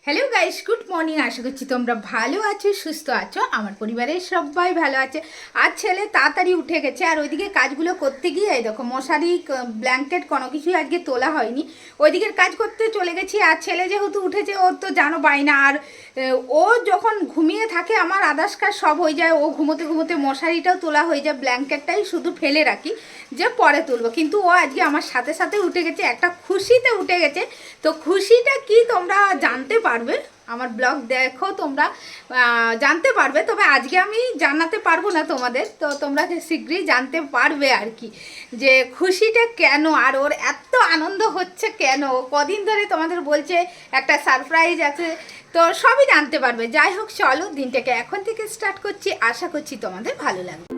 Hello guys, good morning. আশা করছি তোমরা ভালো আছো, সুস্থ আছো। আমার পরিবারের সবাই ভালো আছে। আর ছেলে তাড়াতাড়ি উঠে গেছে, আর ওইদিকে কাজগুলো করতে গিয়ে এই দেখো মশারি ব্ল্যাঙ্কেট কোনো কিছুই আজকে তোলা হয়নি। ওইদিকের কাজ করতে চলে গেছি। আর ছেলে যেহেতু উঠেছে, ওর তো জানো বাইনা। আর ও যখন ঘুমিয়ে থাকে আমার আদার্স কাজ সব হয়ে যায়। ও ঘুমোতে ঘুমোতে মশারিটাও তোলা হয়ে যায়, ব্ল্যাঙ্কেটটাই শুধু ফেলে রাখি যে পরে তুলবো। কিন্তু ও আজকে আমার সাথে সাথে উঠে গেছে, একটা খুশিতে উঠে গেছে। তো খুশিটা কি তোমরা জানতে পারবে, আমার ব্লগ দেখো তোমরা জানতে পারবে। তবে আজকে আমি জানাতে পারবো না তোমাদের, তো তোমরা শীঘ্রই জানতে পারবে আর কি, যে খুশিটা কেন আর ওর এত আনন্দ হচ্ছে কেন। কদিন ধরে তোমাদের বলছে একটা সারপ্রাইজ আছে, তো সবই জানতে পারবে। যাই হোক, চলো দিনটাকে এখন থেকে স্টার্ট করছি। আশা করছি তোমাদের ভালো লাগবে।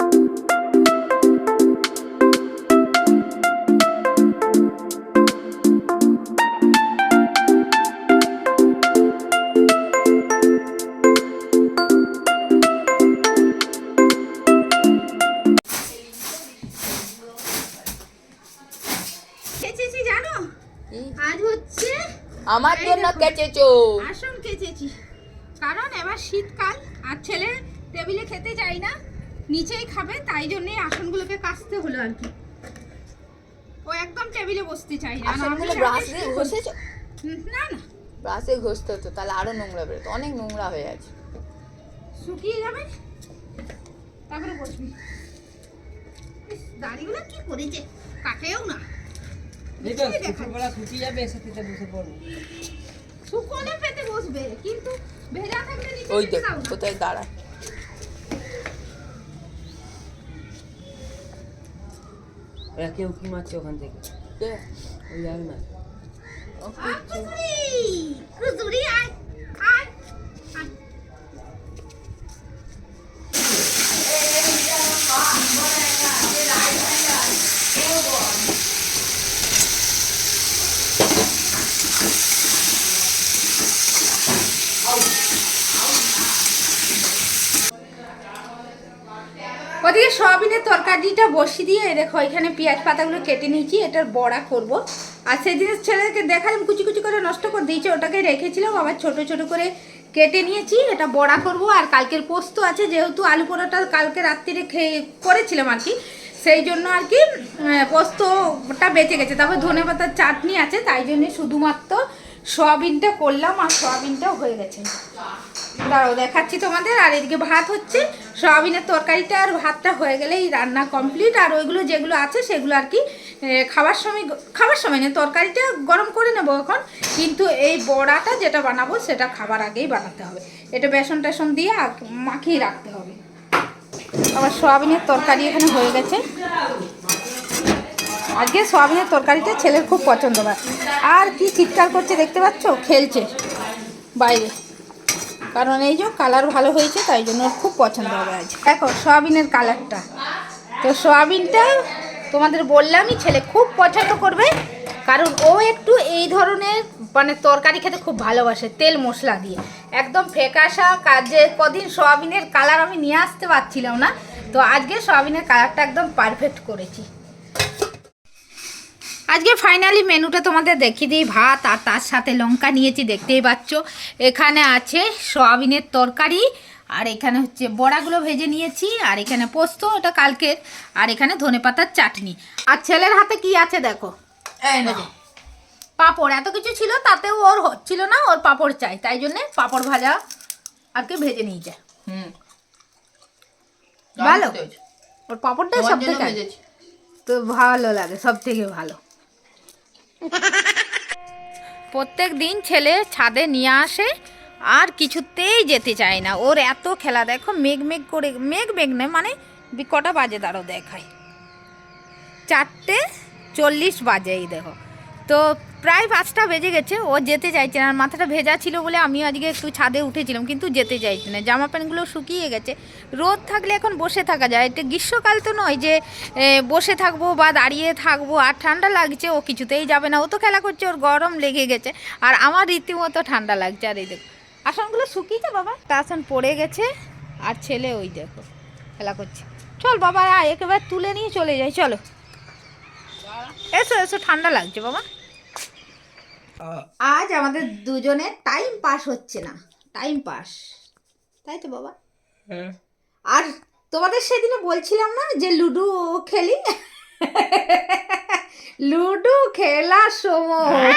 জানো আজ হচ্ছে আমার জন্য কেচেছো? আসন কেচেছি, কারণ এবার শীতকাল আর ছেলে টেবিলে খেতে চাই না, নিচেই খাবে, তাই জন্যই আসনগুলোকে কাচতে হলো আর কি। ও একদম টেবিলে বসতে চাই না। আসনগুলো ব্রাশ দিয়ে ঘষেছো? না না, ব্রাশে ঘষতে হতো, তাহলে আরো নোংরা বেরোতো। অনেক নোংরা হয়ে আছে, শুকিয়ে যাবে তারপরে বসবি। দাড়িগুলো কি করেছে, কাটেও না। শুকোলে পেতে বসবে, কিন্তু ভেজা থাকলে নিচে ওই পেতে দেখ দাও না। কোথায় দাঁড়ায়। ওরা কেউ কি মারছে ওখান থেকে? কে? ওই যাবে না। কুসুরি, কুসুরি আয় আয় আয়। ওদিকে সয়াবিনের তরকারিটা বসিয়ে দিয়ে দেখো এখানে পেঁয়াজ পাতাগুলো কেটে নিয়েছি, এটার বড়া করব। আর সেদিন ছেলেকে দেখালাম কুচি কুচি করে নষ্ট করে দিয়েছে, ওটাকে রেখেছিলাম, আবার ছোট ছোট করে কেটে নিয়েছি, এটা বড়া করব। আর কালকের পোস্ত আছে, যেহেতু আলু পরোটা কালকে রাত্রিরে করেছিলাম আর কি, সেই জন্য আর কি পোস্তটা বেঁচে গেছে। তারপর ধনেপাতার চাটনি আছে, তাই জন্য শুধুমাত্র সয়াবিনটা করলাম, আর সয়াবিনটাও হয়ে গেছে। দাঁড়াও দেখাচ্ছি তোমাদের। আর এদিকে ভাত হচ্ছে, সয়াবিনের তরকারিটা আর ভাতটা হয়ে গেলেই রান্না কমপ্লিট। আর ওইগুলো যেগুলো আছে সেগুলো আর কি খাবার সময় না, তরকারিটা গরম করে নেবো এখন, কিন্তু এই বড়াটা যেটা বানাবো সেটা খাবার আগেই বানাতে হবে। এটা বেসন টেসন দিয়ে মাখিয়ে রাখতে হবে। আবার সয়াবিনের তরকারি এখানে হয়ে গেছে। আজকে সয়াবিনের তরকারিটা ছেলের খুব পছন্দ হয়। আর কি চিৎকার করছে দেখতে পাচ্ছ, খেলছে বাইরে, কারণ এই যে কালার ভালো হয়েছে, তাই জন্য খুব পছন্দ হবে আজ। দেখো সয়াবিনের কালারটা, তো সয়াবিনটা তোমাদের বললামই ছেলে খুব পছন্দ করবে, কারণ ও একটু এই ধরনের মানে তরকারি খেতে খুব ভালোবাসে, তেল মশলা দিয়ে একদম ফেকাসা। কাজে কদিন সয়াবিনের কালার আমি নিয়ে আসতে পারছিলাম না, তো আজকে সয়াবিনের কালারটা একদম পারফেক্ট করেছি। আজকে ফাইনালি মেনুটা তোমাদের দেখিয়ে দিই। ভাত আর তার সাথে লঙ্কা নিয়েছি, দেখতেই পাচ্ছ। এখানে আছে সয়াবিনের তরকারি, আর এখানে হচ্ছে বড়াগুলো ভেজে নিয়েছি, আর এখানে পোস্ত, এটা কালকের, আর এখানে ধনেপাতার চাটনি। আর ছেলের হাতে কি আছে দেখো, পাঁপড়। এত কিছু ছিল তাতেও ওর হচ্ছিল না, ওর পাঁপড় চাই, তাই জন্যে পাঁপড় ভাজা আর কি ভেজে নিয়েছে। ভালো, ওর পাঁপড়টাই সব থেকে তো ভালো লাগে, সব থেকে ভালো। প্রত্যেক দিন ছেলে ছাদে নিয়ে আসে, আর কিছুতেই যেতে চায় না। ওর এত খেলা, দেখো মেঘ মেঘ করে, মেঘ নয় মানে কটা বাজে দাঁড়ো দেখায়, 4:40 বাজে, এই দেখো। তো প্রায় 5টা বেজে গেছে, ও যেতে চাইছে না। আর মাথাটা ভেজা ছিল বলে আমি আজকে একটু ছাদে উঠেছিলাম, কিন্তু যেতে চাইছে না। জামা প্যান্টগুলো শুকিয়ে গেছে। রোদ থাকলে এখন বসে থাকা যায়, এটা গ্রীষ্মকাল তো নয় যে বসে থাকবো বা দাঁড়িয়ে থাকবো। আর ঠান্ডা লাগছে, ও কিছুতেই যাবে না, ও তো খেলা করছে, ওর গরম লেগে গেছে, আর আমার রীতিমতো ঠান্ডা লাগছে। আর এই দেখো আসনগুলো শুকিয়েছে, বাবা তা আসন পড়ে গেছে, আর ছেলে ওই দেখো খেলা করছে। চল বাবা, একেবারে তুলে নিয়ে চলে যাই, চলো। এসো এসো, ঠান্ডা লাগছে বাবা। আজ আমাদের দুজনের টাইম পাস হচ্ছে না, টাইম পাস, তাই তো বাবা? আর তোমাদের সেদিনে বলছিলাম না যে লুডো খেলি, লুডো খেলার সময়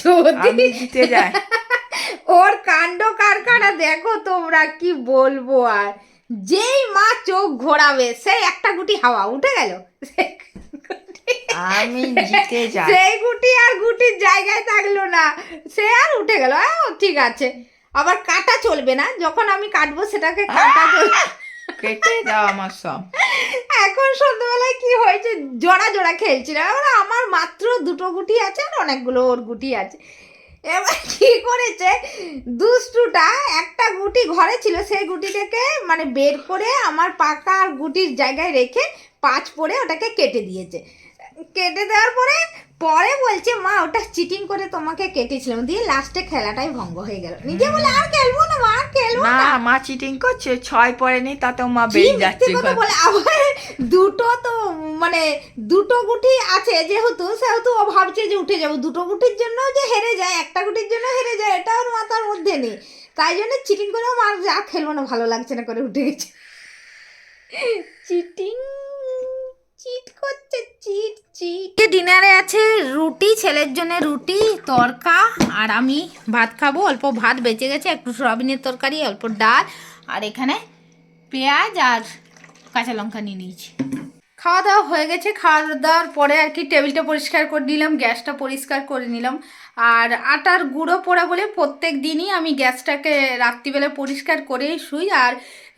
যদি জিতে যায়। ওর কাণ্ড কারখানা দেখো তোমরা, কি বলবো। আর যেই মা চোখ ঘোরাবে সেই একটা গুটি হাওয়া উঠে গেল, আমি জিতে যাই। সেই গুটি আর গুটির জায়গায় থাকলো না, সে আর উঠে গেল। ঠিক আছে, আবার কাটা চলবে না, যখন আমি কাটবো সেটাকে কাটা চলবে। কেটে দাও আমার সব। এখন সন্ধ্যাবেলায় কি হয়েছে, জোড়া জোড়া খেলছিলাম, এবার আমার মাত্র দুটো গুটি আছে আর অনেকগুলো ওর গুটি আছে। এবার কি করেছে দুষ্টুটা, একটা গুটি ঘরে ছিল, সেই গুটিটাকে মানে বের করে আমার পাকা আর গুটির জায়গায় রেখে পাঁচ পরে ওটাকে কেটে দিয়েছে। কেটে দেওয়ার পরে পরে বলছে মা ওটা চিটিং করে তোমাকে কেটেছিলাম, দিয়ে লাস্টে খেলাটাই ভঙ্গ হয়ে গেল। নিজে বলে আর খেলবো না মা, আর খেলবো না, না। মা চিটিং করছে, 6 পড়েনি তাতেও মা কি বেরিয়ে মিথ্যে যাচ্ছে কথা ঘর। বলে, আবার দুটো তো মানে দুটো গুটি আছে যেহেতু, সেহেতু ও ভাবছে যে উঠে যাবো, দুটো গুটির জন্য যে হেরে যায়, একটা গুটির জন্য হেরে যায়, এটা ওর মাথার মধ্যে নেই। তাই জন্য চিটিং করেও মার যা খেলবো না, ভালো লাগছে না করে উঠে গেছে। চিটিং, চিট করছে, চিট চিট। ডিনারে আছে রুটি, ছেলের জন্য রুটি তরকা, আর আমি ভাত খাবো। অল্প ভাত বেঁচে গেছে, একটু সয়াবিনের তরকারি, অল্প ডাল, আর এখানে পেঁয়াজ আর কাঁচা লঙ্কা নিয়ে নিয়েছি। খাওয়া দাওয়া হয়ে গেছে, খাওয়া দাওয়ার পরে আর কি টেবিলটা পরিষ্কার করে নিলাম, গ্যাসটা পরিষ্কার করে নিলাম। আর আটার গুঁড়ো পোড়া বলে প্রত্যেক দিনই আমি গ্যাসটাকে রাত্রিবেলা পরিষ্কার করেই শুই, আর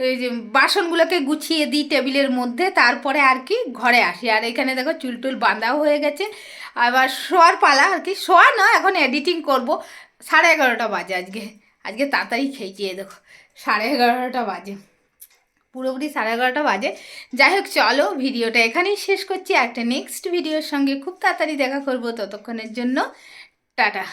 এই যে বাসনগুলোকে গুছিয়ে দিই টেবিলের মধ্যে, তারপরে আর কি ঘরে আসি। আর এখানে দেখো চুল টুল বাঁধাও হয়ে গেছে, আবার শোয়ার পালা আর কি, শোয়া না, এখন এডিটিং করব। 11:30 বাজে আজকে, আজকে তাড়াতাড়ি খেয়েছি, দেখো 11:30 বাজে, পুরোপুরি 11:30 বাজে। যাই হোক চলো ভিডিওটা এখানেই শেষ করছি, একটা নেক্সট ভিডিওর সঙ্গে খুব তাড়াতাড়ি দেখা করবো, ততক্ষণের জন্য টাটা।